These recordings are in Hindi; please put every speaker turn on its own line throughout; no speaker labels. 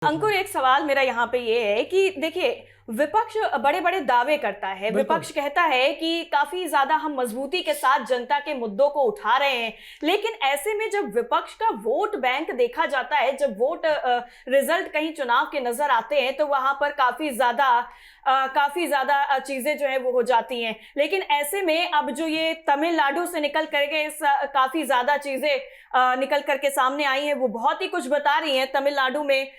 अंकुर, एक सवाल मेरा यहाँ पे ये है कि देखिए, विपक्ष बड़े बड़े दावे करता है। विपक्ष कहता है कि काफी ज्यादा हम मजबूती के साथ जनता के मुद्दों को उठा रहे हैं, लेकिन ऐसे में जब विपक्ष का वोट बैंक देखा जाता है, जब वोट रिजल्ट कहीं चुनाव के नजर आते हैं, तो वहां पर काफी ज्यादा चीजें जो है वो हो जाती हैं। लेकिन ऐसे में अब जो ये तमिलनाडु से निकल करके काफी ज्यादा चीजें निकल करके सामने आई हैं, वो बहुत ही कुछ बता रही हैं। तमिलनाडु में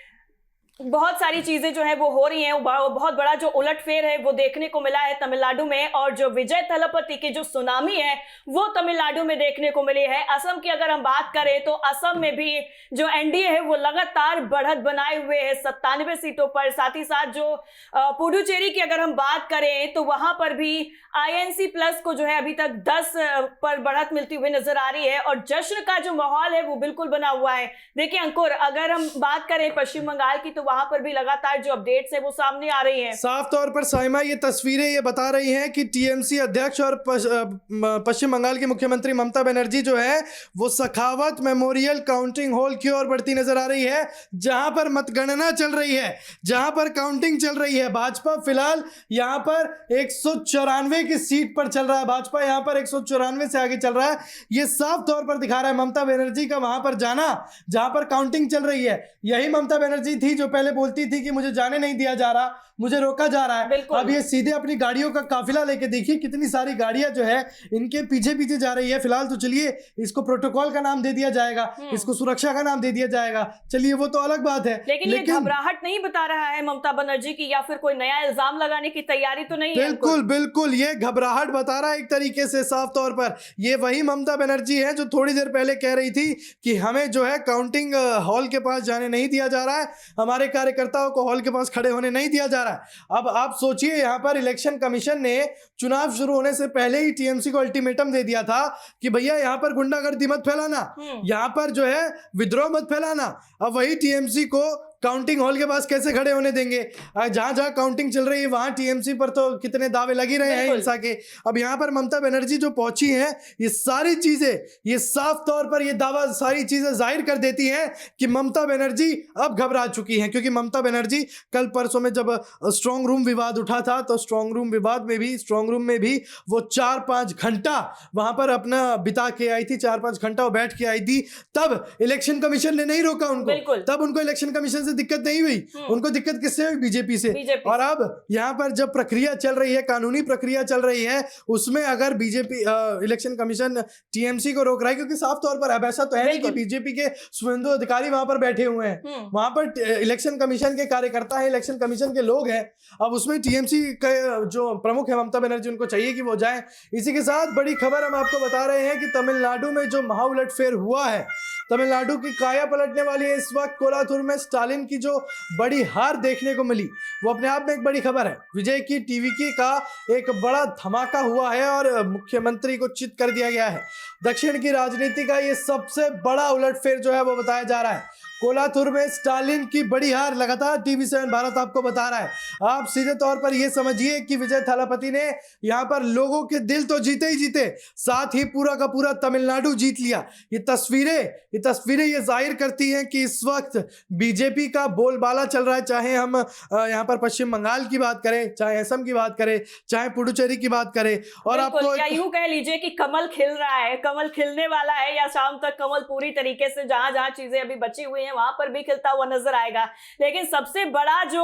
बहुत सारी चीजें जो है वो हो रही हैं, बहुत बड़ा जो उलटफेर है वो देखने को मिला है तमिलनाडु में। और जो विजय थलापति की जो सुनामी है वो तमिलनाडु में देखने को मिली है। असम की अगर हम बात करें तो असम में भी जो एनडीए है वो लगातार बढ़त बनाए हुए है 97 सीटों पर। साथ ही साथ जो पुडुचेरी की अगर हम बात करें तो वहां पर भी आईएनसी प्लस को जो है अभी तक 10 पर बढ़त मिलती हुई नजर आ रही है और जश्न का जो माहौल है वो बिल्कुल बना हुआ है। देखिए अंकुर, अगर हम बात करें पश्चिम बंगाल की तो वहां पर भी लगातार जो अपडेट्स है वो सामने आ रही हैं।
साफ तौर पर साइमा, ये तस्वीरें ये बता रही हैं कि टीएमसी अध्यक्ष और पश्चिम बंगाल की मुख्यमंत्री ममता बनर्जी जो है वो सखावत मेमोरियल काउंटिंग हॉल की ओर बढ़ती नजर आ रही है, जहां पर मतगणना चल रही है, जहां पर काउंटिंग चल रही है। भाजपा फिलहाल यहां पर 194 की सीट पर चल रहा है। भाजपा यहां पर 194 से आगे चल रहा है। ये साफ तौर पर दिखा रहा है ममता बनर्जी का वहां पर जाना, जहां पर काउंटिंग चल रही है। यही ममता बनर्जी थी जो पहले बोलती थी कि मुझे जाने नहीं दिया जा रहा, मुझे रोका जा रहा है। अब ये सीधे अपनी गाड़ियों का काफिला लेके देखिए कितनी सारी गाड़ियां जो है इनके पीछे पीछे जा रही है। फिलहाल तो चलिए इसको प्रोटोकॉल का नाम दे दिया जाएगा, इसको सुरक्षा का नाम दे दिया जाएगा, चलिए वो तो अलग बात है।
लेकिन ये घबराहट नहीं बता रहा है ममता बनर्जी की, या फिर कोई नया इल्जाम लगाने की तैयारी तो नहीं है?
बिल्कुल बिल्कुल, ये घबराहट बता रहा है एक तरीके से। साफ तौर पर ये वही ममता बनर्जी है जो थोड़ी देर पहले कह रही थी कि हमें जो है काउंटिंग हॉल के पास जाने नहीं दिया जा रहा है, हमारे कार्यकर्ताओं को हॉल के पास खड़े होने नहीं दिया जा रहा है। अब आप सोचिए, यहां पर इलेक्शन कमीशन ने चुनाव शुरू होने से पहले ही टीएमसी को अल्टीमेटम दे दिया था कि भैया यहां पर गुंडागर्दी मत फैलाना, यहां पर जो है विद्रोह मत फैलाना। अब वही टीएमसी को काउंटिंग हॉल के पास कैसे खड़े होने देंगे? जहां जहां काउंटिंग चल रही है वहां टीएमसी पर तो कितने दावे लग ही रहे हैं हिंसा के। अब यहां पर ममता बनर्जी जो पहुंची हैं, ये सारी चीजें, ये साफ तौर पर ये दावा सारी चीजें जाहिर कर देती हैं कि ममता बनर्जी अब घबरा चुकी हैं। क्योंकि ममता बनर्जी कल परसों में जब स्ट्रांग रूम विवाद उठा था तो स्ट्रांग रूम में भी वो 4-5 घंटा वहां पर अपना बिता के आई थी, 4-5 घंटा वो बैठ के आई थी। तब इलेक्शन कमीशन ने नहीं रोका उनको, तब उनको इलेक्शन कमीशन दिक्कत नहीं हुई। उनको दिक्कत किससे हुई? बीजेपी से। और अब यहां पर जब प्रक्रिया चल रही है, कानूनी प्रक्रिया चल रही है, उसमें अगर बीजेपी इलेक्शन कमीशन टीएमसी को रोक रहा है, क्योंकि साफ तौर पर अब ऐसा तो है नहीं कि बीजेपी के शुभेंदु अधिकारी वहां पर बैठे हुए हैं, वहां पर इलेक्शन कमीशन के कार्यकर्ता है, इलेक्शन कमीशन के लोग हैं। अब उसमें टीएमसी के जो प्रमुख है ममता बनर्जी, उनको चाहिए कि वो जाए। इसी के साथ बड़ी खबर हम आपको बता रहे हैं कि तमिलनाडु में जो महाउलटफेर हुआ है, तमिलनाडु की काया पलटने वाली है। इस वक्त कोलाथुर में स्टालिन की जो बड़ी हार देखने को मिली वो अपने आप में एक बड़ी खबर है। विजय की टीवीके का एक बड़ा धमाका हुआ है और मुख्यमंत्री को चित कर दिया गया है। दक्षिण की राजनीति का ये सबसे बड़ा उलटफेर जो है वो बताया जा रहा है। कोलाथुर में स्टालिन की बड़ी हार लगातार टीवी7 भारत आपको बता रहा है। आप सीधे तौर पर यह समझिए कि विजय थलापति ने यहां पर लोगों के दिल तो जीते ही जीते, साथ ही पूरा का पूरा तमिलनाडु जीत लिया। ये तस्वीरें ये जाहिर करती हैं कि इस वक्त बीजेपी का बोलबाला चल रहा है। चाहे हम यहां पर पश्चिम बंगाल की बात करें, चाहे असम की बात करें, चाहे पुडुचेरी की बात करें, और आपको
यूं कह लीजिए कि कमल खिल रहा है, कमल खिलने वाला है, या शाम तक कमल पूरी तरीके से जहां जहां चीजें अभी बची हुई हैं वहां पर भी खिलता हुआ नजर आएगा। लेकिन सबसे बड़ा जो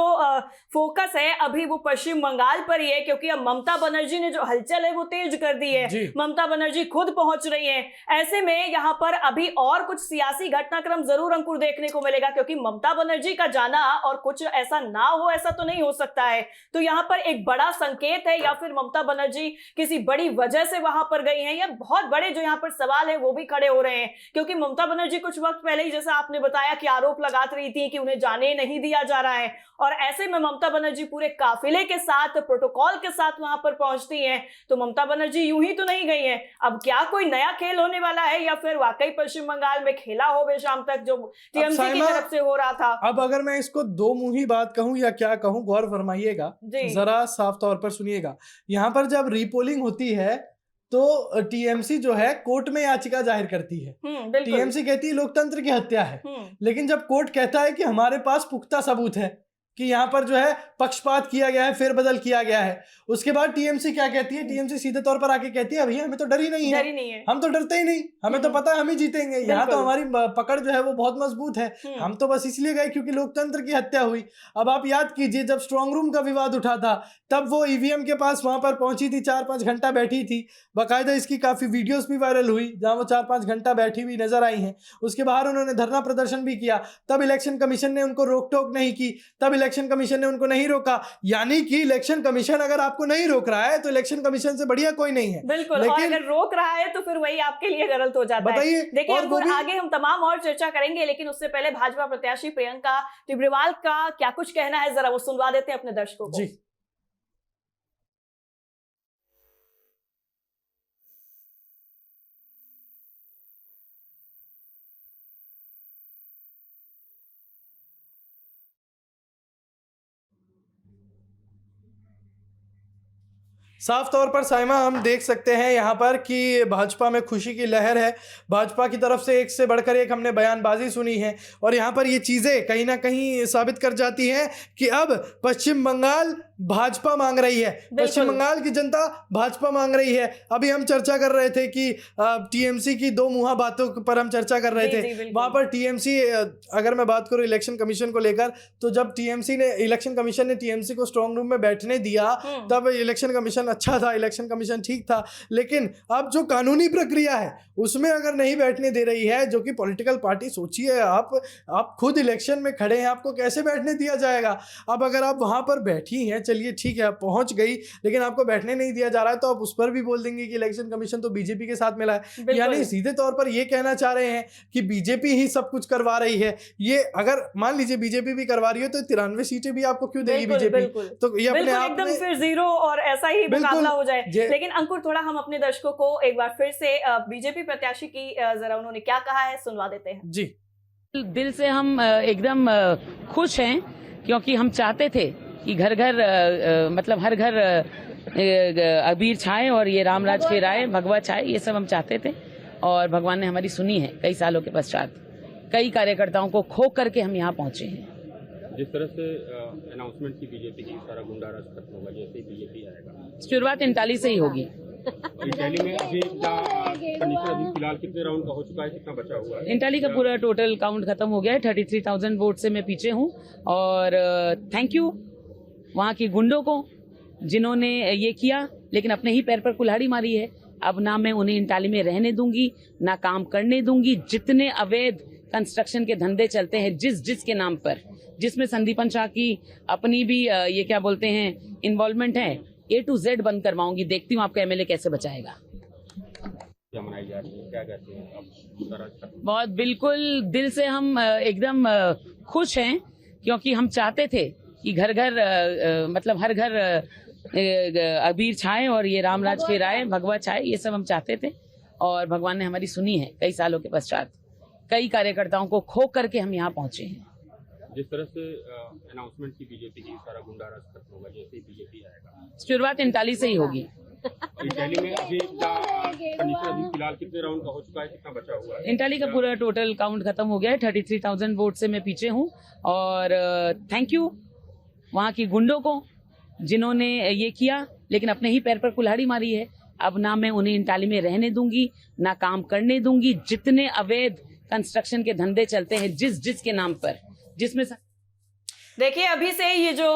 फोकस है अभी वो पश्चिम बंगाल पर ही है, क्योंकि अब ममता बनर्जी ने जो हलचल है वो तेज कर दी है। ममता बनर्जी खुद पहुंच रही है। ऐसे में यहां पर अभी और कुछ सियासी घटनाक्रम जरूर अंकुर देखने को मिलेगा, क्योंकि ममता बनर्जी का जाना और कुछ ऐसा ना हो, ऐसा तो नहीं हो सकता है। तो यहां पर एक बड़ा संकेत है, या फिर ममता बनर्जी किसी बड़ी वजह से वहां पर गई हैं, या बहुत बड़े जो यहां पर सवाल है वो भी खड़े हो रहे हैं। क्योंकि ममता बनर्जी कुछ वक्त पहले ही, जैसा आपने बताया, कि आरोप लगा रही थी कि उन्हें जाने नहीं दिया जा रहा है, और ऐसे में ममता बनर्जी पूरे काफिले के साथ, प्रोटोकॉल के साथ वहां पर पहुंचती हैं। तो ममता बनर्जी यूं ही तो नहीं गई हैं। अब क्या कोई नया खेल होने वाला है, या फिर वाकई पश्चिम बंगाल में खेला हो बे शाम तक जो टीएमसी की तरफ से हो रहा था?
अब अगर मैं इसको दो मुंही बात कहूं या क्या कहूं, गौर फरमाइएगा, जरा साफ तौर पर सुनिएगा। यहां पर जब रीपोलिंग होती है तो टीएमसी जो है कोर्ट में याचिका जाहिर करती है।
बिल्कुल।
टीएमसी कहती है लोकतंत्र की हत्या है, लेकिन जब कोर्ट कहता है कि हमारे पास पुख्ता सबूत है कि यहाँ पर जो है पक्षपात किया गया है, फेरबदल किया गया है, उसके बाद टीएमसी क्या कहती है? टीएमसी सीधे तौर पर आके कहती है भैया हमें तो डर ही नहीं है, हम तो डरते ही नहीं, हमें तो पता है हम ही जीतेंगे, यहाँ तो हमारी पकड़ जो है वो बहुत मजबूत है, हम तो बस इसलिए गए क्योंकि लोकतंत्र की हत्या हुई। अब आप याद कीजिए जब स्ट्रांग रूम का विवाद उठा था तब वो ईवीएम के पास वहां पर पहुंची थी, 4-5 घंटा बैठी थी, बाकायदा इसकी काफी वीडियोस भी वायरल हुई जहां वो 4-5 घंटा बैठी हुई नजर आई हैं। उसके बाहर उन्होंने धरना प्रदर्शन भी किया, तब इलेक्शन कमीशन ने उनको रोक टोक नहीं की, तब इलेक्शन कमीशन ने उनको नहीं रोका। यानी कि इलेक्शन कमीशन अगर आपको नहीं रोक रहा है तो इलेक्शन कमीशन से बढ़िया कोई नहीं है।
बिल्कुल। और अगर रोक रहा है तो फिर वही आपके लिए गलत हो जाता है।
बताइए।
देखिए अंकुर, आगे हम तमाम और चर्चा करेंगे, लेकिन उससे पहले भाजपा प्रत्याशी प्रियंका टिब्रीवाल का क्या कुछ कहना है जरा वो सुनवा देते हैं अपने दर्शकों को।
जी। साफ तौर पर साइमा हम देख सकते हैं यहाँ पर कि भाजपा में खुशी की लहर है। भाजपा की तरफ से एक से बढ़कर एक हमने बयानबाजी सुनी है और यहाँ पर ये चीज़ें कहीं ना कहीं साबित कर जाती हैं कि अब पश्चिम बंगाल भाजपा मांग रही है, पश्चिम बंगाल की जनता भाजपा मांग रही है। अभी हम चर्चा कर रहे थे कि टीएमसी की दो मुहा बातों पर हम चर्चा कर रहे थे। वहाँ पर टीएमसी, अगर मैं बात करूँ इलेक्शन कमीशन को लेकर, तो जब इलेक्शन कमीशन ने टीएमसी को स्ट्रांग रूम में बैठने दिया तब इलेक्शन कमीशन अच्छा था, इलेक्शन कमीशन ठीक था, लेकिन अब जो कानूनी प्रक्रिया है उसमें अगर नहीं बैठने दे रही है, जो कि पॉलिटिकल पार्टी, सोचिए आप खुद इलेक्शन में खड़े हैं, आपको कैसे बैठने दिया जाएगा? अब अगर आप वहां पर बैठी हैं, चलिए ठीक है आप पहुंच गई, लेकिन आपको बैठने नहीं दिया जा रहा है तो आप उस पर भी बोल देंगे कि इलेक्शन कमीशन तो बीजेपी के साथ मिला है। यानी सीधे तौर पर ये कहना चाह रहे हैं कि बीजेपी ही सब कुछ करवा रही है। ये अगर मान लीजिए बीजेपी भी करवा रही है तो 93 सीटें भी आपको क्यों देगी बीजेपी? तो ये अपने आप
एकदम फिर जीरो और ऐसा ही मुकाबला हो जाए। लेकिन अंकुर, थोड़ा हम अपने दर्शकों को एक बार फिर से बीजेपी प्रत्याशी की जरा उन्होंने क्या कहा है सुनवा देते हैं। जी।
दिल से हम एकदम खुश हैं क्योंकि हम चाहते थे कि घर घर मतलब हर घर अबीर छाए और ये रामराज फहराए, भगवा छाए, ये सब हम चाहते थे और भगवान ने हमारी सुनी है। कई सालों के पश्चात कई कार्यकर्ताओं को खो करके हम यहाँ पहुंचे हैं।
जिस तरह से अनाउंसमेंट की बीजेपी की, सारा गुंडा राज खत्म होगा, जैसे ही बीजेपी आएगा,
शुरुआत इंटाली से ही होगी।
इंटाली में अभी फिलहाल कितने राउंड का हो चुका है, कितना बचा हुआ है?
इंटाली का पूरा टोटल काउंट खत्म हो गया है। 33,000 वोट से मैं पीछे हूँ और थैंक यू वहाँ की गुंडों को जिन्होंने ये किया, लेकिन अपने ही पैर पर कुल्हाड़ी मारी है। अब ना मैं उन्हें इंटाली में रहने दूंगी, ना काम करने दूंगी। जितने अवैध कंस्ट्रक्शन के धंधे चलते हैं जिस के नाम पर, जिसमें संदीपन शाह की अपनी भी ये क्या बोलते हैं इन्वॉल्वमेंट है, A to Z बंद करवाऊंगी। देखती हूँ आपका एमएलए कैसे बचाएगा।
क्या मनाई जा रही है, क्या कहते हैं अब?
बहुत बिल्कुल दिल से हम एकदम खुश हैं क्योंकि हम चाहते थे कि घर घर मतलब हर घर अबीर छाए और ये रामराज फहराए, भगवा छाए, ये सब हम चाहते थे और भगवान ने हमारी सुनी है। कई सालों के पश्चात कई कार्यकर्ताओं को खो करके हम यहाँ पहुंचे हैं।
जिस तरह से अनाउंसमेंट की बीजेपी की, सारा गुंडा राज खत्म होगा, जैसे ही बीजेपी आएगा,
शुरुआत इंटाली से ही होगी।
इंटाली में अभी फिलहाल कितने राउंड का हो चुका है, कितना बचा हुआ है?
इंटाली का पूरा टोटल काउंट खत्म हो गया है। 33,000 वोट से मैं पीछे हूँ और थैंक यू वहाँ की गुंडों को जिन्होंने ये किया, लेकिन अपने ही पैर पर कुल्हाड़ी मारी है। अब ना मैं उन्हें इंटाली में रहने दूंगी, ना काम करने दूंगी। जितने अवैध कंस्ट्रक्शन के धंधे चलते हैं जिस के नाम पर, जिसमें
देखिए अभी से ये जो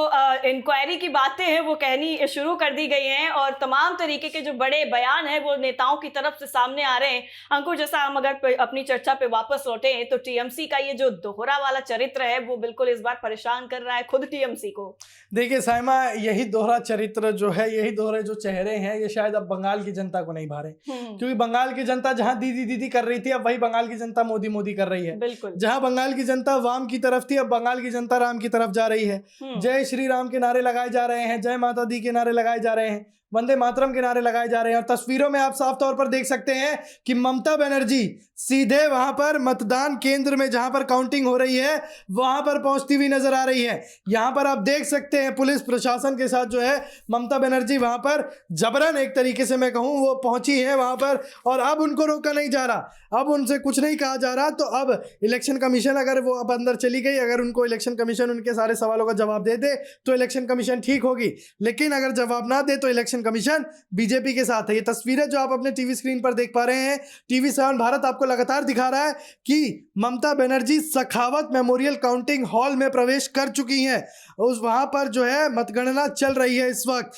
इंक्वायरी की बातें हैं वो कहनी शुरू कर दी गई हैं और तमाम तरीके के जो बड़े बयान हैं वो नेताओं की तरफ से सामने आ रहे हैं। अंकुर, जैसा हम अगर अपनी चर्चा पे वापस लौटे तो टीएमसी का ये जो दोहरा वाला चरित्र है वो बिल्कुल इस बार परेशान कर रहा है खुद टीएमसी को।
देखिए साइमा, यही दोहरा चरित्र जो है, यही दोहरे जो चेहरे हैं, ये शायद अब बंगाल की जनता को नहीं भा रहे, क्योंकि बंगाल की जनता जहां दीदी दीदी कर रही थी अब वही बंगाल की जनता मोदी मोदी कर रही है।
बिल्कुल।
जहां बंगाल की जनता वाम की तरफ थी अब बंगाल की जनता राम की तरफ जा रही है। जय श्री राम के नारे लगाए जा रहे हैं, जय माता दी के नारे लगाए जा रहे हैं। वंदे मातरम के नारे लगाए जा रहे हैं। और तस्वीरों में आप साफ तौर पर देख सकते हैं कि ममता बनर्जी सीधे वहां पर मतदान केंद्र में जहां पर काउंटिंग हो रही है वहां पर पहुंचती हुई नजर आ रही है। यहां पर आप देख सकते हैं पुलिस प्रशासन के साथ जो है ममता बनर्जी वहां पर जबरन एक तरीके से मैं कहूं वो पहुंची है वहां पर, और अब उनको रोका नहीं जा रहा, अब उनसे कुछ नहीं कहा जा रहा। तो अब इलेक्शन कमीशन अगर वो अब अंदर चली गई, अगर उनको इलेक्शन कमीशन उनके सारे सवालों का जवाब दे दे तो इलेक्शन कमीशन ठीक होगी, लेकिन अगर जवाब ना दे तो इलेक्शन कमीशन बीजेपी के साथ है। ये तस्वीरें जो आप अपने टीवी स्क्रीन पर देख पा रहे हैं, TV7 भारत आपको लगातार दिखा रहा है कि ममता बनर्जी सखावत मेमोरियल काउंटिंग हॉल में प्रवेश कर चुकी हैं। उस वहां पर जो है मतगणना चल रही है इस वक्त।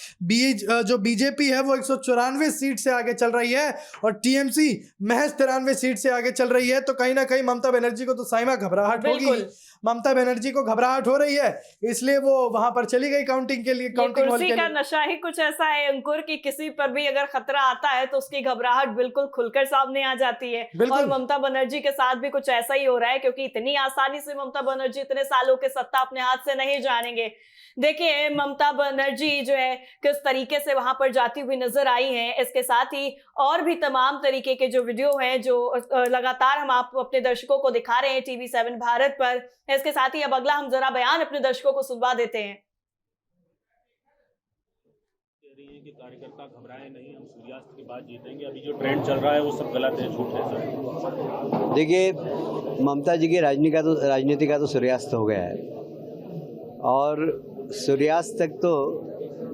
जो बीजेपी है वो 194 सीट से आगे चल रही है और टीएमसी महज 93 सीट से आगे चल रही है। तो कहीं ना कहीं ममता बनर्जी को तो साइमा घबराहट होगी, ममता बनर्जी को घबराहट हो रही है, इसलिए वो वहां पर चली गई काउंटिंग के लिए। काउंटिंग
कुर्सी का नशा ही कुछ ऐसा है अंकुर कि किसी पर भी अगर खतरा आता है तो उसकी घबराहट बिल्कुल खुलकर सामने आ जाती है। और ममता बनर्जी के साथ भी कुछ ऐसा ही हो रहा है, क्योंकि इतनी आसानी से ममता बनर्जी इतने सालों के सत्ता अपने हाथ से नहीं जानेंगे। देखिए ममता बनर्जी जो है किस तरीके से वहां पर जाती हुई नजर आई हैं। इसके साथ ही और भी तमाम तरीके के जो वीडियो हैं जो लगातार हम आप अपने दर्शकों को दिखा रहे हैं TV7 भारत पर। इसके साथ ही अब अगला हम जरा बयान अपने दर्शकों को सुनवा देते हैं।
कि कार्यकर्ता घबराए नहीं, हम सूर्यास्त के बाद जीतेंगे, अभी जो ट्रेंड चल रहा है वो सब गलत है, झूठ है सर।
देखिए ममता जी की राजनीति का तो सूर्यास्त हो गया है और सूर्यास्त तक तो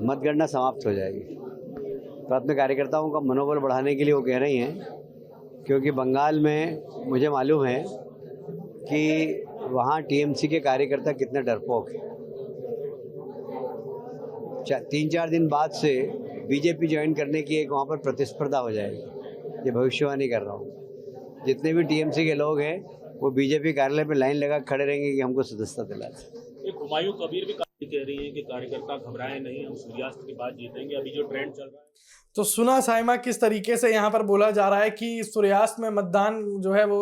मतगणना समाप्त हो जाएगी। तो अपने कार्यकर्ताओं का मनोबल बढ़ाने के लिए वो कह रही हैं, क्योंकि बंगाल में मुझे मालूम है कि वहाँ टीएमसी के कार्यकर्ता कितने डरपोक हैं। 3-4 दिन बाद से बीजेपी ज्वाइन करने की एक वहाँ पर प्रतिस्पर्धा हो जाएगी। ये भविष्यवाणी कर रहा हूँ। जितने भी टीएमसी के लोग हैं वो बीजेपी कार्यालय पे लाइन लगा खड़े रहेंगे कि हमको सदस्यता दिला दें।
हुमायूं कबीर भी कह रही हैं कि कार्यकर्ता घबराए नहीं, हम सूर्यास्त के बाद जीतेंगे, अभी जो ट्रेंड चल रहा है।
तो सुना साइमा किस तरीके से यहाँ पर बोला जा रहा है कि सूर्यास्त में मतदान जो है वो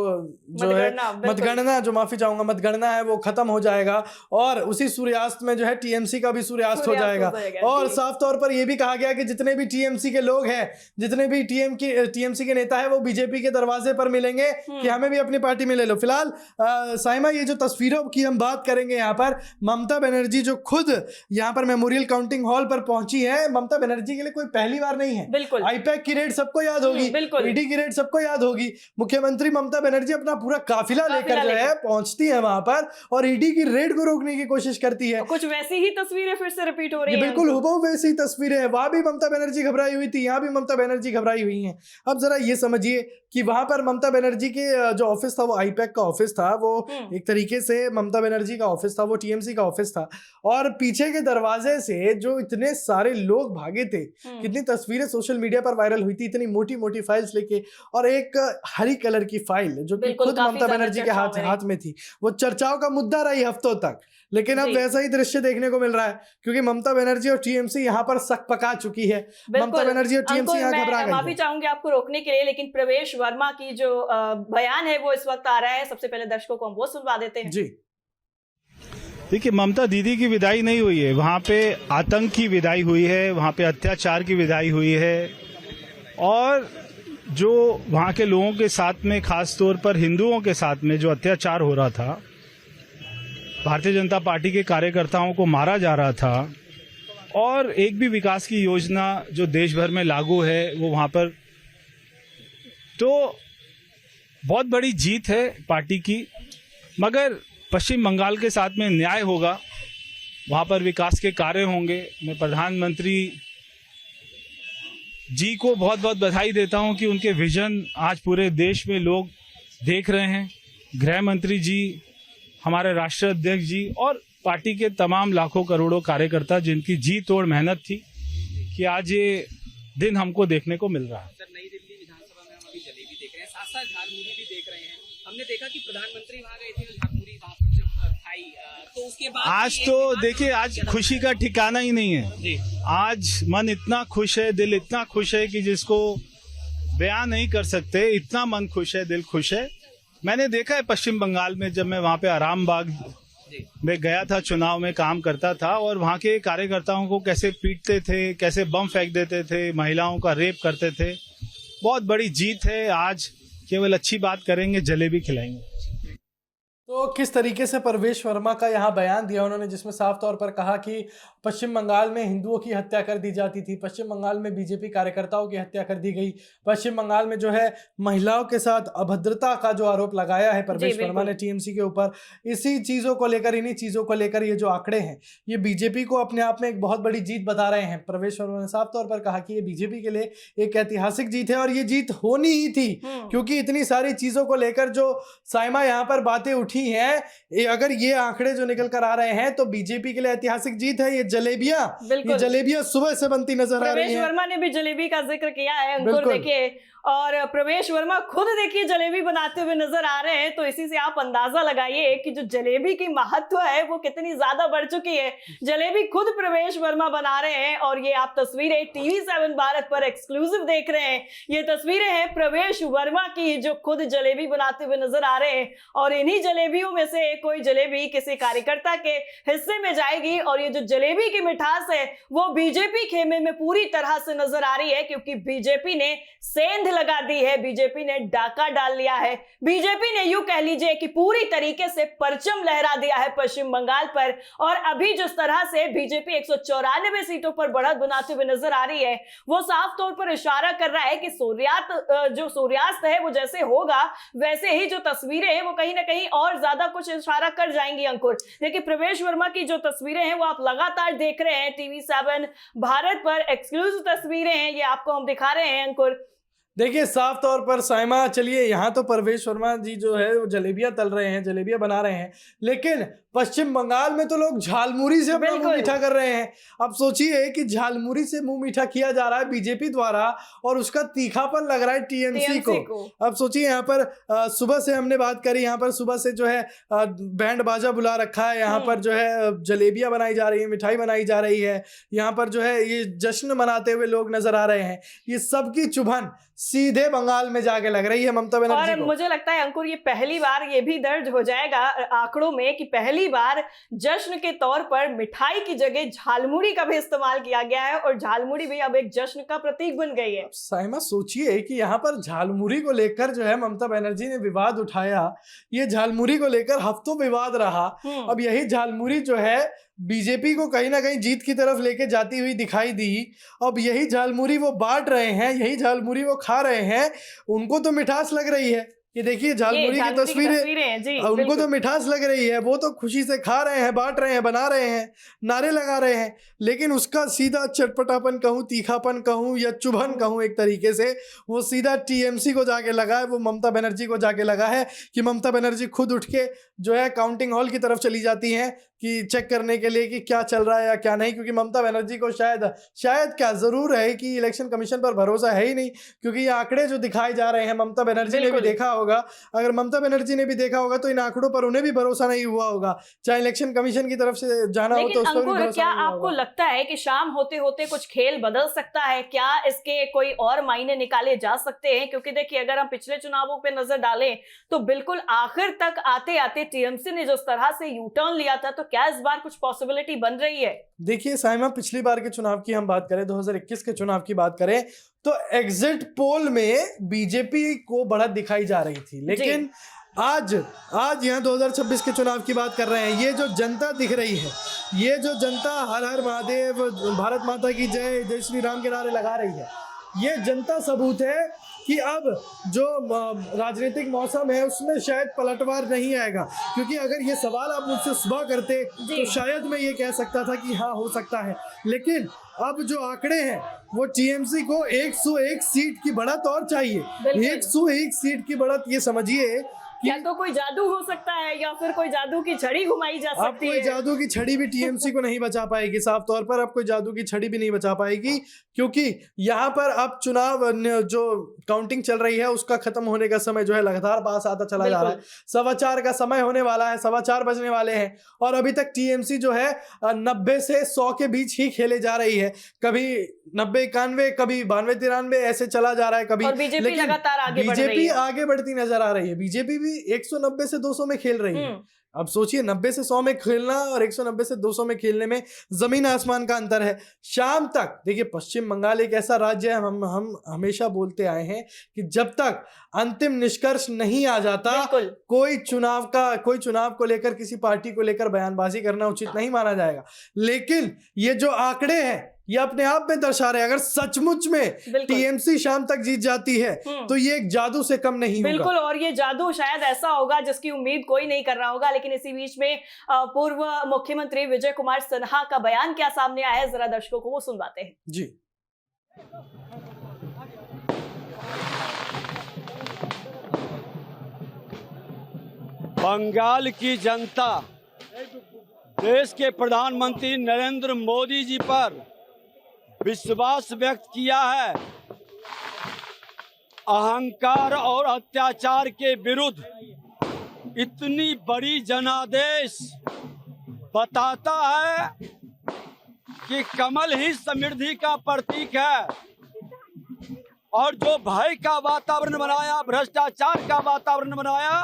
जो है मतगणना जो माफी चाहूंगा मतगणना है वो खत्म हो जाएगा और उसी सूर्यास्त में जो है टीएमसी का भी सूर्यास्त हो जाएगा। और साफ तौर पर यह भी कहा गया कि जितने भी टीएमसी के लोग हैं, जितने भी टीएमसी के नेता है वो बीजेपी के दरवाजे पर मिलेंगे कि हमें भी अपनी पार्टी में ले लो। फिलहाल साइमा ये जो तस्वीरों की हम बात करेंगे, यहाँ पर ममता बनर्जी जो खुद यहाँ पर मेमोरियल काउंटिंग हॉल पर पहुंची है, ममता बनर्जी के लिए कोई पहली बार नहीं है।
बिल्कुल
आईपैक की रेड सबको याद होगी, ईडी की रेड सबको याद होगी। मुख्यमंत्री ममता बनर्जी अपना पूरा काफिला लेकर जो है पहुंचती है वहां पर और ईडी की रेड को रोकने की कोशिश करती है।
कुछ वैसी ही तस्वीरें फिर से रिपीट हो रही हैं।
बिल्कुल हुबहू वैसी तस्वीरें हैं। वहां भी ममता बनर्जी घबराई हुई थी, यहाँ भी ममता बनर्जी घबराई हुई है। अब जरा ये समझिए कि वहां पर ममता बनर्जी के जो ऑफिस था वो आईपैक का ऑफिस था, वो एक तरीके से ममता बनर्जी का ऑफिस था, वो टीएमसी का ऑफिस था। और पीछे के दरवाजे से जो इतने सारे लोग भागे थे, कितनी तस्वीरें सोशल मीडिया पर वायरल हुई थी, इतनी मोटी मोटी फाइल्स लेके, और एक हरी कलर की फाइल जो कि खुद ममता बनर्जी के हाथ में थी, वो चर्चाओं का मुद्दा रही हफ्तों तक। लेकिन अब वैसा ही दृश्य देखने को मिल रहा है क्योंकि ममता बनर्जी और टीएमसी यहाँ पर सक पका चुकी है। ममता बनर्जी और टीएमसी यहाँ घबरा गई।
माफी चाहूंगी आपको रोकने के लिए, लेकिन प्रवेश वर्मा की जो बयान है वो इस वक्त आ रहा है। सबसे पहले दर्शकों को हम वो सुनवा देते हैं।
जी
देखिए, ममता दीदी की विदाई नहीं हुई है, वहाँ पे आतंक की विदाई हुई है, वहाँ पे अत्याचार की विदाई हुई है। और जो वहाँ के लोगों के साथ में, खास तौर पर हिंदुओं के साथ में जो अत्याचार हो रहा था, भारतीय जनता पार्टी के कार्यकर्ताओं को मारा जा रहा था, और एक भी विकास की योजना जो देश भर में लागू है वो वहाँ पर, तो बहुत बड़ी जीत है पार्टी की। मगर पश्चिम बंगाल के साथ में न्याय होगा, वहाँ पर विकास के कार्य होंगे। मैं प्रधानमंत्री जी को बहुत बहुत बधाई देता हूँ कि उनके विजन आज पूरे देश में लोग देख रहे हैं। गृह मंत्री जी, हमारे राष्ट्रीय अध्यक्ष जी और पार्टी के तमाम लाखों करोड़ों कार्यकर्ता जिनकी जी तोड़ मेहनत थी कि आज ये दिन हमको देखने को मिल रहा है।
सर, नई दिल्ली विधानसभा में हम अभी जलेबी देख रहे हैं, साथ साथ झालमुड़ी भी देख रहे हैं। हमने देखा कि प्रधानमंत्री वहाँ गए थे, झालमुड़ी वहाँ पर जब खाई, तो उसके बाद
आज तो देखिए, आज खुशी का ठिकाना ही नहीं है। आज मन इतना खुश है, दिल इतना खुश है कि जिसको बयान नहीं कर सकते, इतना मन खुश है, दिल खुश है। मैंने देखा है पश्चिम बंगाल में, जब मैं वहाँ पे आराम बाग मैं गया था, चुनाव में काम करता था और वहाँ के कार्यकर्ताओं को कैसे पीटते थे, कैसे बम फेंक देते थे, महिलाओं का रेप करते थे। बहुत बड़ी जीत है। आज केवल अच्छी बात करेंगे, जलेबी खिलाएंगे।
तो किस तरीके से परवेश वर्मा का यहाँ बयान दिया उन्होंने, जिसमें साफ तौर पर कहा कि पश्चिम बंगाल में हिंदुओं की हत्या कर दी जाती थी, पश्चिम बंगाल में बीजेपी कार्यकर्ताओं की हत्या कर दी गई, पश्चिम बंगाल में जो है महिलाओं के साथ अभद्रता का जो आरोप लगाया है परवेश वर्मा ने टीएमसी के ऊपर, इसी चीज़ों को लेकर, इन्हीं चीज़ों को लेकर ये जो आंकड़े हैं ये बीजेपी को अपने आप में एक बहुत बड़ी जीत बता रहे हैं। परवेश वर्मा ने साफ तौर पर कहा कि ये बीजेपी के लिए एक ऐतिहासिक जीत है और ये जीत होनी ही थी, क्योंकि इतनी सारी चीज़ों को लेकर जो साइमा यहाँ पर बातें उठी हैं, अगर ये आंकड़े जो निकल कर आ रहे हैं तो बीजेपी के लिए ऐतिहासिक जीत है। ये जलेबियां सुबह से बनती नजर आ रही हैं।
प्रवेश वर्मा ने भी जलेबी का जिक्र किया है अंकुर, देखिए, और प्रवेश वर्मा खुद देखिए जलेबी बनाते हुए नजर आ रहे हैं, तो इसी से आप अंदाजा लगाइए कि जो जलेबी की महत्व है वो कितनी ज्यादा बढ़ चुकी है। जलेबी खुद प्रवेश वर्मा बना रहे हैं और ये आप तस्वीरें TV7 भारत पर एक्सक्लूसिव देख रहे हैं। ये तस्वीरें हैं प्रवेश वर्मा की जो खुद जलेबी बनाते हुए नजर आ रहे हैं, और इन्हीं जलेबियों में से कोई जलेबी किसी कार्यकर्ता के हिस्से में जाएगी और ये जो जलेबी की मिठास है वो बीजेपी खेमे में पूरी तरह से नजर आ रही है, क्योंकि बीजेपी ने सेंध लगा दी है, बीजेपी ने डाका डाल लिया है, बीजेपी ने यूं कह लीजिए कि पूरी तरीके से परचम लहरा दिया है पश्चिम बंगाल पर। और अभी जिस तरह से बीजेपी 194 सीटों पर बढ़त बनाते हुए नजर आ रही है वो साफ तौर पर इशारा कर रहा है कि सूर्यास्त है वो जैसे होगा वैसे ही जो तस्वीरें हैं वो कहीं ना कहीं और ज्यादा कुछ इशारा कर जाएंगी। अंकुर, देखिए प्रवेश वर्मा की जो तस्वीरें हैं वो आप लगातार देख रहे हैं TV7 भारत पर, एक्सक्लूसिव तस्वीरें हैं ये आपको हम दिखा रहे हैं। अंकुर,
देखिए साफ तौर पर साइमा, चलिए यहाँ तो परवेश वर्मा जी जो है वो जलेबियां तल रहे हैं, जलेबियां बना रहे हैं, लेकिन पश्चिम बंगाल में तो लोग झालमुरी से अपना मुंह मीठा कर रहे हैं। अब सोचिए कि झालमुरी से मुंह मीठा किया जा रहा है बीजेपी द्वारा और उसका तीखापन लग रहा है टीएमसी को। अब सोचिए यहाँ पर सुबह से हमने बात करी, यहाँ पर सुबह से जो है बैंड बाजा बुला रखा है, यहाँ पर जो है जलेबियां बनाई जा रही है, मिठाई बनाई जा रही है, यहाँ पर जो है ये जश्न मनाते हुए लोग नजर आ रहे हैं। ये सबकी चुभन सीधे बंगाल में जाके लग रही है ममता बनर्जी को।
मुझे लगता है अंकुर ये पहली बार ये भी दर्ज हो जाएगा आंकड़ों में कि पहली बार जश्न के तौर पर मिठाई की जगह झालमुड़ी का भी इस्तेमाल किया गया है और झालमुड़ी भी अब एक जश्न का प्रतीक बन गई है।
साइमा सोचिए कि यहाँ पर झालमुड़ी को लेकर जो है ममता बनर्जी ने विवाद उठाया, ये झालमुड़ी को लेकर हफ्तों विवाद रहा। अब यही झालमुड़ी जो है बीजेपी को कहीं ना कहीं जीत की तरफ लेके जाती हुई दिखाई दी। अब यही झालमुड़ी वो बांट रहे हैं, यही झालमुड़ी वो खा रहे हैं, उनको तो मिठास लग रही है। ये देखिए झालमुड़ी की तस्वीरें, उनको तो मिठास लग रही है, वो तो खुशी से खा रहे हैं, बांट रहे हैं, बना रहे हैं, नारे लगा रहे हैं, लेकिन उसका सीधा चटपटापन कहूँ, तीखापन कहूँ या चुभन कहूँ, एक तरीके से वो सीधा टीएमसी को जाके लगा है, वो ममता बनर्जी को जाके लगा है कि ममता बनर्जी खुद उठ के जो है काउंटिंग हॉल की तरफ चली जाती हैं कि चेक करने के लिए कि क्या चल रहा है या क्या नहीं, क्योंकि ममता बनर्जी को शायद क्या जरूर है कि इलेक्शन कमीशन पर भरोसा है ही नहीं, क्योंकि ये आंकड़े जो दिखाए जा रहे हैं ममता बनर्जी ने भी देखा होगा। अगर ममता बनर्जी ने भी देखा होगा तो इन आंकड़ों पर उन्हें भी भरोसा नहीं हुआ होगा, चाहे इलेक्शन कमीशन की तरफ से जाना हो तो उसको भी भरोसा नहीं हुआ।
क्या आपको लगता है कि शाम होते होते कुछ खेल बदल सकता है? क्या इसके कोई और मायने निकाले जा सकते हैं? क्योंकि देखिए अगर हम पिछले चुनावों पे नजर डालें तो बिल्कुल आखिर तक आते आते टीएमसी ने जिस तरह से यू टर्न लिया था, तो क्या इस बार कुछ पॉसिबिलिटी बन रही है? देखिए
साइमा, पिछली बार के चुनाव की हम बात करें, 2021 के चुनाव की बात करें तो एग्जिट पोल में बीजेपी को बढ़त दिखाई जा रही थी, लेकिन आज यहाँ 2026 के चुनाव की बात कर रहे हैं। ये जो जनता दिख रही है, ये जो जनता हर हर महादेव, भारत माता की जय, जय श्री राम के नारे लगा रही है, ये जनता सबूत है कि अब जो राजनीतिक मौसम है उसमें शायद पलटवार नहीं आएगा। क्योंकि अगर ये सवाल आप मुझसे सुबह करते तो शायद मैं ये कह सकता था कि हाँ हो सकता है, लेकिन अब जो आंकड़े हैं वो टीएमसी को 101 सीट की बढ़त और चाहिए। 101 सीट की बढ़त, ये समझिए
क्या तो कोई जादू हो सकता है या फिर कोई जादू की छड़ी घुमाई जा सकती है।
कोई जादू की छड़ी भी टीएमसी को नहीं बचा पाएगी, साफ तौर पर अब कोई जादू की छड़ी भी नहीं बचा पाएगी, क्योंकि यहाँ पर अब चुनाव जो काउंटिंग चल रही है उसका खत्म होने का समय जो है लगातार पास आता चला जा रहा है। 4:15 का समय होने वाला है, 4:15 बजने वाले हैं और अभी तक टीएमसी जो है 90 से 100 के बीच ही खेले जा रही है। कभी 90-91, कभी 92-93 ऐसे चला जा रहा है कभी,
बीजेपी लगातार
बीजेपी आगे बढ़ती नजर आ रही है। बीजेपी भी 190 से 200 में खेल रही है, अब सोचिए 90 से 100 में खेलना और 190 से 200 में खेलने में जमीन आसमान का अंतर है। शाम तक देखिए, पश्चिम बंगाल एक ऐसा राज्य है, हम हमेशा बोलते आए हैं कि जब तक अंतिम निष्कर्ष नहीं आ जाता,
बिल्कुल।
कोई चुनाव को लेकर, किसी पार्टी को लेकर बयानबाजी करना उचित नहीं माना जाएगा। लेकिन ये जो आंकड़े हैं ये अपने आप में दर्शा रहे हैं, अगर सचमुच में
बिल्कुल।
टीएमसी शाम तक जीत जाती है तो ये एक जादू से कम नहीं होगा।
बिल्कुल, और ये जादू शायद ऐसा होगा जिसकी उम्मीद कोई नहीं कर रहा होगा। लेकिन इसी बीच में पूर्व मुख्यमंत्री विजय कुमार सिन्हा का बयान क्या सामने आया है, जरा दर्शकों को वो सुनवाते हैं।
जी,
बंगाल की जनता देश के प्रधानमंत्री नरेंद्र मोदी जी पर विश्वास व्यक्त किया है। अहंकार और अत्याचार के विरुद्ध इतनी बड़ी जनादेश बताता है कि कमल ही समृद्धि का प्रतीक है। और जो भय का वातावरण बनाया, भ्रष्टाचार का वातावरण बनाया,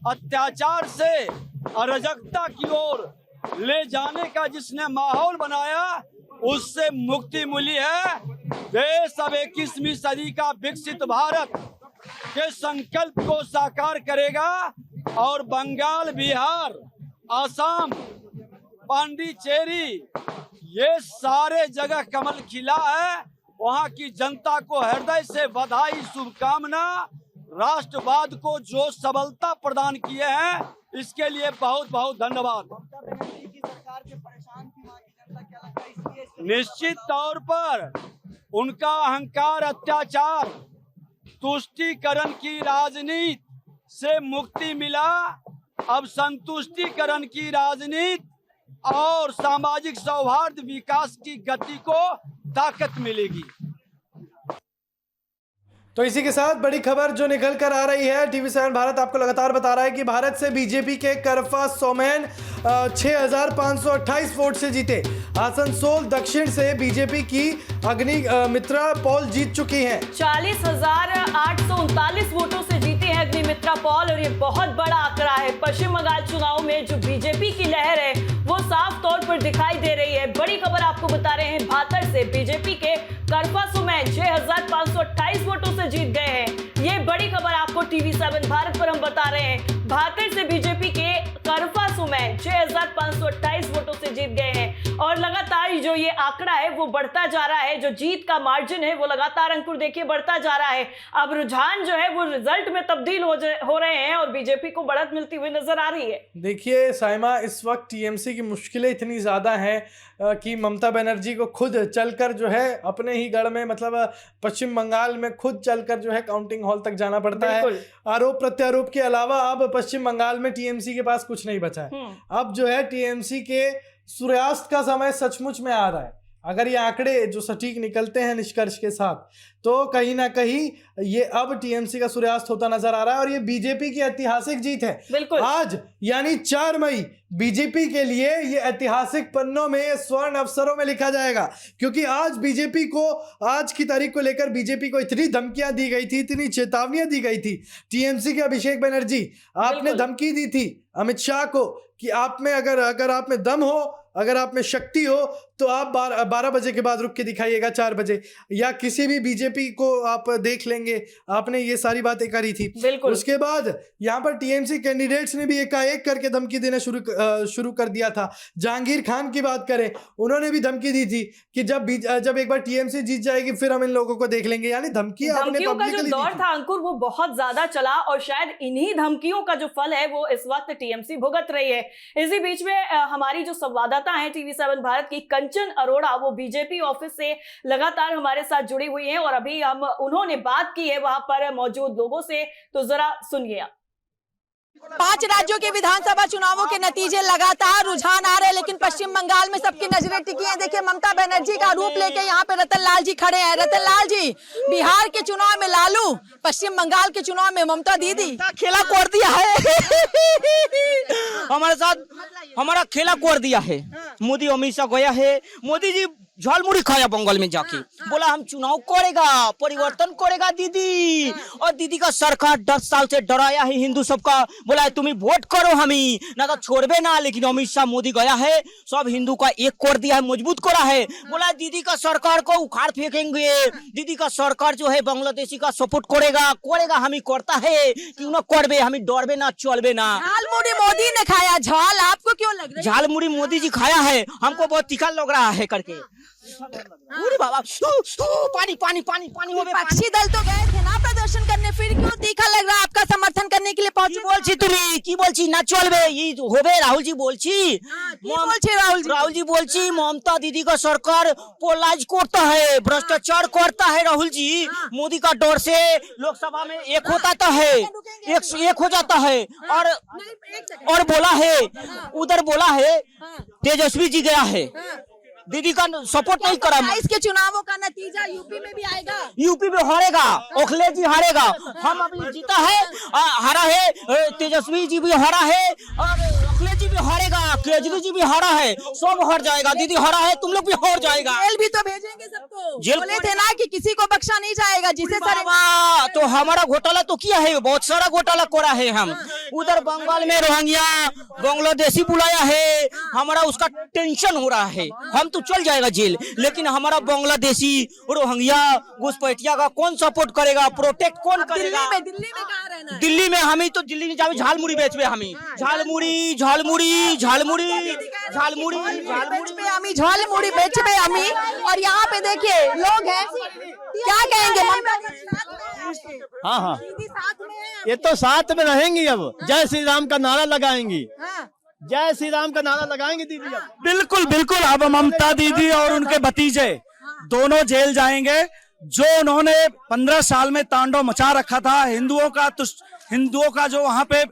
अत्याचार से अराजकता की ओर ले जाने का जिसने माहौल बनाया, उससे मुक्ति मिली है। देश अब 21वीं सदी का विकसित भारत के संकल्प को साकार करेगा और बंगाल, बिहार, असम, पांडिचेरी, ये सारे जगह कमल खिला है। वहाँ की जनता को हृदय से बधाई, शुभकामना। राष्ट्रवाद को जो सबलता प्रदान किए हैं, इसके लिए बहुत बहुत धन्यवाद। निश्चित तौर पर उनका अहंकार, अत्याचार, तुष्टीकरण की राजनीति से मुक्ति मिला। अब संतुष्टिकरण की राजनीति और सामाजिक सौहार्द, विकास की गति को ताकत मिलेगी।
तो इसी के साथ बड़ी खबर जो निकल कर आ रही है, TV7 भारत आपको लगातार बता रहा है कि भारत से बीजेपी के करफा सोमेन 6528 वोट से जीते। आसनसोल दक्षिण से बीजेपी की अग्निमित्रा पॉल जीत चुकी हैं।
40,839 वोटों से जीती है अग्निमित्रा पॉल, और ये बहुत बड़ा आंकड़ा है। पश्चिम बंगाल चुनाव में जो बीजेपी की लहर है वो साफ तौर पर दिखाई दे रही है। बड़ी खबर आपको बता रहे हैं, भातर से बीजेपी के करफा सोमेन 6528 वोटों से जीत गए हैं। ये बड़ी खबर आपको TV7 भारत पर हम बता रहे हैं। भातर से बीजेपी के करफा सोमेन 6528 वोटों से जीत गए हैं, और लगातार जो ये आंकड़ा है वो बढ़ता जा रहा है। जो जीत का मार्जिन है वो लगातार अंकुर देखिए बढ़ता जा रहा है। अब रुझान जो है वो रिजल्ट में तब्दील हो रहे हैं और बीजेपी को बढ़त मिलती हुई नजर आ रही है।
देखिए साइमा, इस वक्त टीएमसी की मुश्किलें इतनी ज़्यादा हैं कि ममता बनर्जी को खुद चलकर जो है अपने ही गढ़ में, मतलब पश्चिम बंगाल में खुद चलकर जो है काउंटिंग हॉल तक जाना पड़ता है। आरोप प्रत्यारोप के अलावा अब पश्चिम बंगाल में टीएमसी के पास कुछ नहीं बचा है। अब जो है टीएमसी के सूर्यास्त का समय सचमुच में आ रहा है। अगर ये आंकड़े जो सटीक निकलते हैं निष्कर्ष के साथ, तो कहीं ना कहीं ये अब टीएमसी का सूर्यास्त होता नजर आ रहा है, और ये बीजेपी की ऐतिहासिक जीत है।
बिल्कुल।
आज यानी 4 मई बीजेपी के लिए ये ऐतिहासिक पन्नों में, स्वर्ण अवसरों में लिखा जाएगा, क्योंकि आज बीजेपी को, आज की तारीख को लेकर बीजेपी को इतनी धमकियां दी गई थी, इतनी चेतावनियां दी गई थी। टीएमसी के अभिषेक बनर्जी, आपने धमकी दी थी अमित शाह को कि आप में अगर आप में दम हो, अगर आप में शक्ति हो, तो आप 12 बजे के बाद रुक के दिखाइएगा, 4 बजे, या किसी भी बीजेपी को आप देख लेंगे। आपने ये सारी बातें करी थी।
बिल्कुल।
उसके बाद यहाँ पर टीएमसी कैंडिडेट्स ने भी एकाएक करके धमकी देना शुरू कर दिया था। जहांगीर खान की बात करें, उन्होंने भी धमकी दी थी कि जब एक बार टीएमसी जीत जाएगी फिर हम इन लोगों को देख लेंगे। यानी धमकियों
का जो दौर था अंकुर, वो बहुत ज्यादा चला, और शायद इन्हीं धमकियों का जो फल है वो इस वक्त टीएमसी भुगत रही है। इसी बीच में हमारी जो संवाददाता है TV7 भारत की, कंचन अरोड़ा, वो बीजेपी ऑफिस से लगातार हमारे साथ जुड़ी हुई हैं, और अभी उन्होंने बात की है वहां पर मौजूद लोगों से, तो जरा सुनिए।
5 राज्यों के विधानसभा चुनावों के नतीजे लगातार रुझान आ रहे हैं, लेकिन पश्चिम बंगाल में सबकी नजरें टिकी हैं। देखिए, ममता बनर्जी का रूप लेके यहाँ पे रतन लाल जी खड़े हैं। रतन लाल जी, बिहार के चुनाव में लालू, पश्चिम बंगाल के चुनाव में ममता दीदी, खेला कोड़ दिया है।
हमारे साथ हमारा खेला कोड़ दिया है। मोदी अमित शाह गया है। मोदी जी झालमुड़ी खाया बंगाल में जाके, बोला हम चुनाव करेगा, परिवर्तन करेगा दीदी। और दीदी का सरकार 10 साल से डराया है हिंदू सबका, बोला है तुम्हें वोट करो हमें ना तो छोड़बे ना। लेकिन अमित शाह मोदी गया है, सब हिंदू का एक कर दिया है, मजबूत करा है। बोला दीदी का सरकार को उखाड़ फेंकेंगे, दीदी का सरकार जो है बांग्लादेशी का सपोर्ट करेगा हमें करता है, क्यों ना करबे, हमें डरबे ना चलबे ना।
झालमुड़ी मोदी ने खाया, झाल आपको क्यों लग रहा है?
झालमुड़ी मोदी जी खाया है, हमको बहुत तीखा लग रहा है करके। अरे बाबा पानी पानी पानी पानी हो गया।
विपक्षी दल तो गए थे ना प्रदर्शन करने, फिर क्यों तीखा लग रहा है? आपका समर्थन करने के लिए पहुंचे
बोलছি তুমি কি বলছি না চলবে এই হবে राहुल जी बोलছি राहुल जी बोलছি ममता दीदी का सरकार पोलाइज करता है, भ्रष्टाचार करता है राहुल जी। मोदी का डर से लोकसभा में एक होता तो है, एक हो जाता है। और बोला है उधर बोला है तेजस्वी जी गया है, दीदी का सपोर्ट नहीं करा।
इसके चुनावों का नतीजा यूपी में भी आएगा,
यूपी में हारेगा, अखिलेश जी हारेगा। हम अभी जीता है, हारा है, तेजस्वी जी भी हारा है और अखिलेश जी भी हारेगा, केजरीवाल जी भी हारा है, सब हार जाएगा। दीदी हारा है, तुम लोग भी हार जाएगा।
जेल भी तो भेजेंगे सबको,
जेल
बोले थे ना कि किसी को बख्शा नहीं जाएगा। जिसे
तो हमारा घोटाला तो किया है, बहुत सारा घोटाला करा है हम। उधर बंगाल में रोहिंग्या बांग्लादेशी बुलाया है, हमारा उसका टेंशन हो रहा है। हम तो चल जाएगा जेल, लेकिन हमारा बांग्लादेशी रोहिंग्या घुसपैठिया का कौन सपोर्ट करेगा, प्रोटेक्ट कौन करेगा?
दिल्ली में कहाँ रहना है?
दिल्ली में हमें तो दिल्ली में जावे झालमुड़ी बेचबे, हमें झालमुड़ी झालमुड़ी झालमुड़ी झालमुड़ी
हमी झालमुड़ी बेचबे हमी। और यहाँ पे देखिए लोग हैं, क्या कहेंगे?
हाँ हाँ, ये तो साथ में रहेंगी, अब जय श्री राम का नारा लगाएंगी, जय श्री राम का नारा लगाएंगे दीदी।
बिल्कुल बिल्कुल, अब ममता दीदी और उनके भतीजे दोनों जेल जाएंगे। जो उन्होंने 15 साल में तांडव मचा रखा था हिंदुओं का जो वहां पे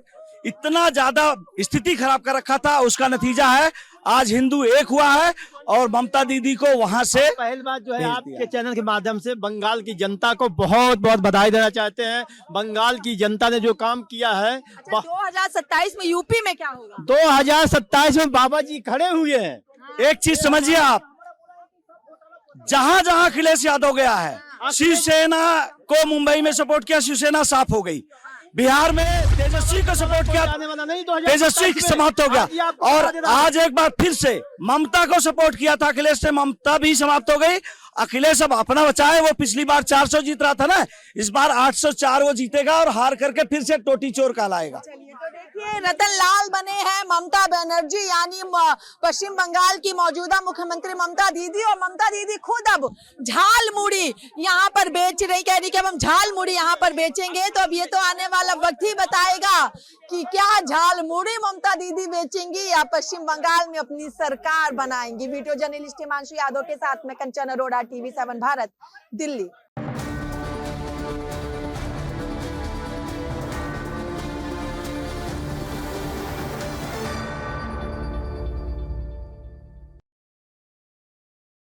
इतना ज्यादा स्थिति खराब कर रखा था, उसका नतीजा है आज हिंदू एक हुआ है और ममता दीदी को वहां से
पहली बात जो है आपके चैनल के माध्यम से बंगाल की जनता को बहुत बहुत बधाई देना चाहते हैं। बंगाल की जनता ने जो काम किया है।
2027 में यूपी में क्या होगा?
2027 में बाबा जी खड़े हुए हैं।
एक चीज समझिए आप, जहां जहां अखिलेश यादव गया है, शिवसेना को मुंबई में सपोर्ट किया, शिवसेना साफ हो गई। बिहार में तेजस्वी को सपोर्ट किया, तेजस्वी समाप्त हो गया। और आज एक बार फिर से ममता को सपोर्ट किया था अखिलेश ने, ममता भी समाप्त हो गई। अखिलेश अब अपना बचा है, वो पिछली बार 400 जीत रहा था ना, इस बार 804 वो जीतेगा और हार करके फिर से टोटी चोर कहलाएगा।
देखिए रतन लाल बने हैं ममता बनर्जी, यानी पश्चिम बंगाल की मौजूदा मुख्यमंत्री ममता दीदी। और ममता दीदी खुद अब झालमुड़ी यहाँ पर बेच रही, कह रही कि अब हम झालमुड़ी यहाँ पर बेचेंगे। तो अब ये तो आने वाला वक्त ही बताएगा कि क्या झालमुड़ी ममता दीदी बेचेंगी या पश्चिम बंगाल में अपनी सरकार बनाएंगी। वीडियो जर्नलिस्ट हिमांशु यादव के साथ में कंचन अरोड़ा, TV7 भारत, दिल्ली।